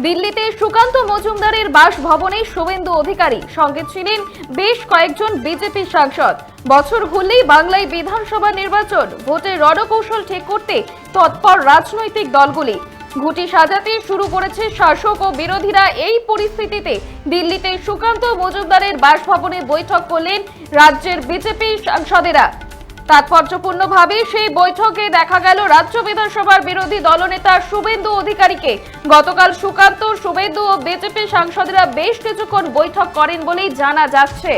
দিল্লিতে সুকান্ত মজুমদারের বাসভবনে শুভেন্দু অধিকারী, সঙ্গে ছিলেন বেশ কয়েকজন বিজেপি সাংসদ। বছর ঘুরলেই বাংলায় বিধানসভা নির্বাচন, ভোটের রণকৌশল ঠিক করতে তৎপর রাজনৈতিক দলগুলি। ঘুঁটি সাজাতে শুরু করেছে শাসক ও বিরোধীরা। এই পরিস্থিতিতে দিল্লিতে সুকান্ত মজুমদারের বাসভবনে বৈঠক করলেন রাজ্যের বিজেপি সাংসদেরা। তাৎপর্যপূর্ণভাবে সেই বৈঠকে দেখা গেল রাজ্য বিধানসভার বিরোধী দলনেতা শুভেন্দু অধিকারীকে। গতকাল সুকান্ত, শুভেন্দু ও বিজেপি সাংসদরা বেশ কিছুক্ষণ বৈঠক করেন বলেই জানা যাচ্ছে।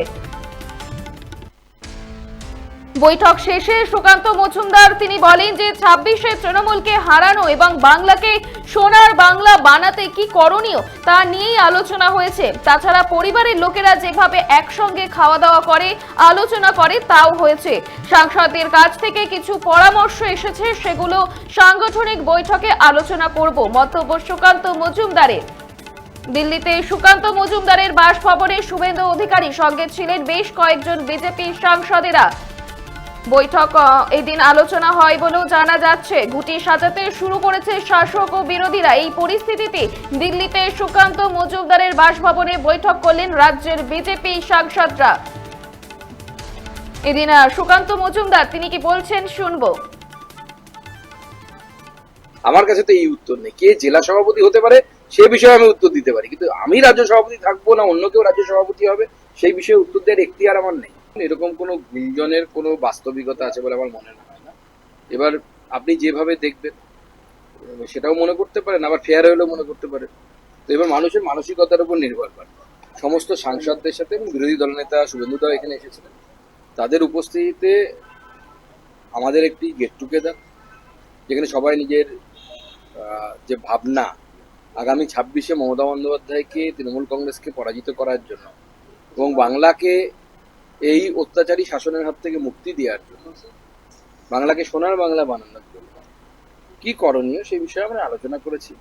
বৈঠক শেষে সুকান্ত মজুমদার তিনি বলেন যে ২৬শে তৃণমূলকে হারানো এবং বাংলাকে সোনার বাংলা বানাতে কি করণীয় তা নিয়েই আলোচনা হয়েছে। তাছাড়া পরিবারের লোকেরা যেভাবে একসঙ্গে খাওয়া দাওয়া করে আলোচনা করে তাও হয়েছে। সাংসদদের কাছ থেকে কিছু পরামর্শ এসেছে, সেগুলো সাংগঠনিক বৈঠকে আলোচনা করব। মন্তব্য সুকান্ত মজুমদারের। দিল্লিতে সুকান্ত মজুমদারের বাসভবনে শুভেন্দু অধিকারী, সঙ্গে ছিলেন বেশ কয়েকজন বিজেপি সাংসদেরা। বৈঠক এদিন আলোচনা হয় বলেও জানা যাচ্ছে। ঘুঁটি সাজাতে শুরু করেছে শাসক ও বিরোধীরা। এই পরিস্থিতিতে দিল্লিতে সুকান্ত মজুমদারের বাসভবনে বৈঠক করলেন রাজ্যের বিজেপি সাংসদরা। এদিন সুকান্ত মজুমদার তিনি কি বলছেন শুনবো। আমার কাছে তো এই উত্তর নেই। কে জেলা সভাপতি হতে পারে সে বিষয়ে আমি উত্তর দিতে পারি, কিন্তু আমি রাজ্য সভাপতি থাকবো না অন্য কেউ রাজ্য সভাপতি হবে সেই বিষয়ে উত্তর দেওয়ার এখতিয়ার আমার নেই। এরকম কোনো গুঞ্জনের কোনো বাস্তবিকতা আছে বলে আমার মনে হয় না। এবার আপনি যেভাবে দেখবেন সেটাও মনে করতে পারেন, আবার ফেয়ার হলেও মনে করতে পারেন। তো এবার মানুষের মানসিকতার উপর নির্ভর করে। সমস্ত সাংসদদের সাথে এবং বিরোধী দলনেতা শুভেন্দুদাও এখানে এসেছিলেন, তাদের উপস্থিতিতে আমাদের একটি গেট টুগেদার, যেখানে সবাই নিজের যে ভাবনা আগামী ২৬শে মমতা বন্দ্যোপাধ্যায়কে, তৃণমূল কংগ্রেসকে পরাজিত করার জন্য এবং বাংলাকে এই অত্যাচারী শাসনের হাত থেকে মুক্তি দেওয়ার জন্য, বাংলাকে সোনার বাংলা বানানোর জন্য কি করণীয় সেই বিষয়ে আমরা আলোচনা করেছি।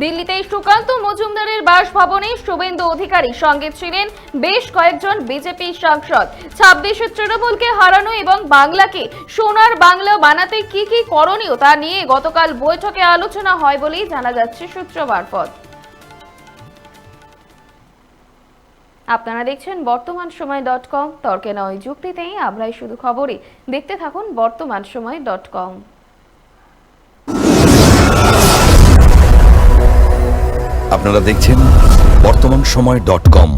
দিল্লিতে সুকান্ত মজুমদারের বাসভবনে শুভেন্দু অধিকারী, সঙ্গে ছিলেন বেশ কয়েকজন বিজেপি সাংসদ। ২৬শে তৃণমূলকে হারানো এবং বাংলাকে সোনার বাংলা বানাতে কি কি করণীয় তা নিয়ে গতকাল বৈঠকে আলোচনা হয় বলেই জানা যাচ্ছে সূত্র মারফত। আপনারা দেখছেন বর্তমানসময়.com। তর্কে নয় যুক্তিতেই আমরাই শুধু খবরে। দেখতে থাকুন বর্তমানসময়.com। আপনারা দেখছেন বর্তমানসময়.com।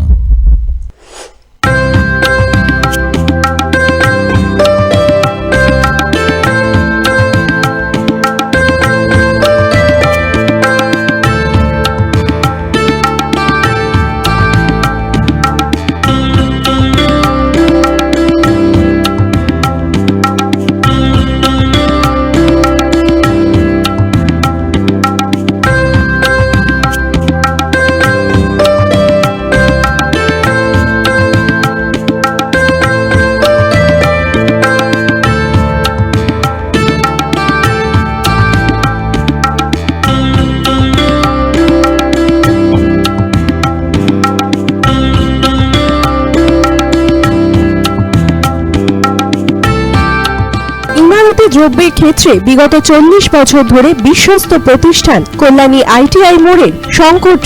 দ্রব্যের ক্ষেত্রে বিগত ৪০ বছর ধরে বিশ্বস্ত প্রতিষ্ঠান কল্যাণী আইটিআই মোড়ের শঙ্কর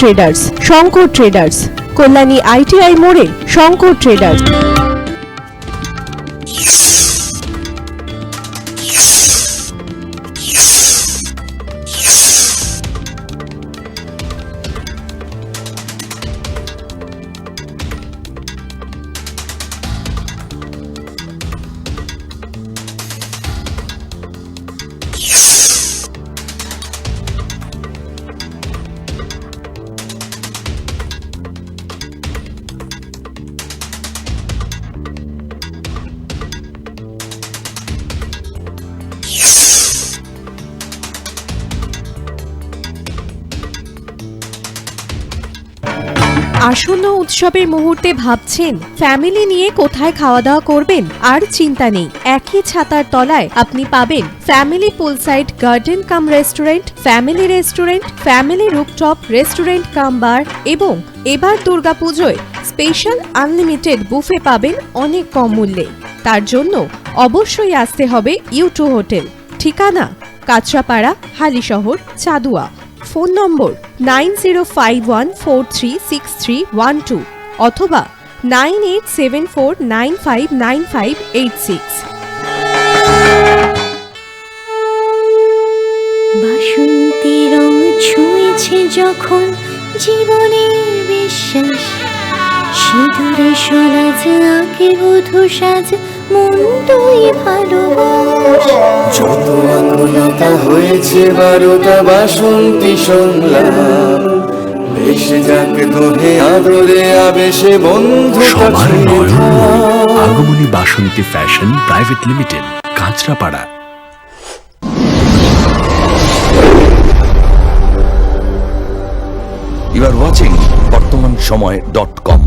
ট্রেডার্স, কল্যাণী আইটিআই মোড়ের শঙ্কর ট্রেডার্স। আসন্ন উৎসবের মুহূর্তে ভাবছেন ফ্যামিলি নিয়ে কোথায় খাওয়া দাওয়া করবেন? আর চিন্তা নেই, একই ছাতার তলায় আপনি পাবেন family poolside garden cum restaurant, family rooftop restaurant cum bar এবং এবার দুর্গাপুজোয় স্পেশাল আনলিমিটেড বুফে পাবেন অনেক কম মূল্যে। তার জন্য অবশ্যই আসতে হবে U2 হোটেল। ঠিকানা কাঁচরাপাড়া, হালিশহর, চাদুয়া। ফোন নম্বর 9051436312 অথবা 9874959586। বাসন্তী রং ছুঁয়েছে যখন জীবনের বিশ্বাস, সিঁদুরে সরাজ আঁকে বধূ সাজ, মন তুই ভালোবাস। যত আকুলতা হয়েছে বারোটা বাসন্তী সংলাপ, ভেসে যাক দোহে আদরে আবেশে বন্ধু সবার Nayan Agamani Basanti fashion private limited, Kanchrapara. You are watching BortomanSomoy.com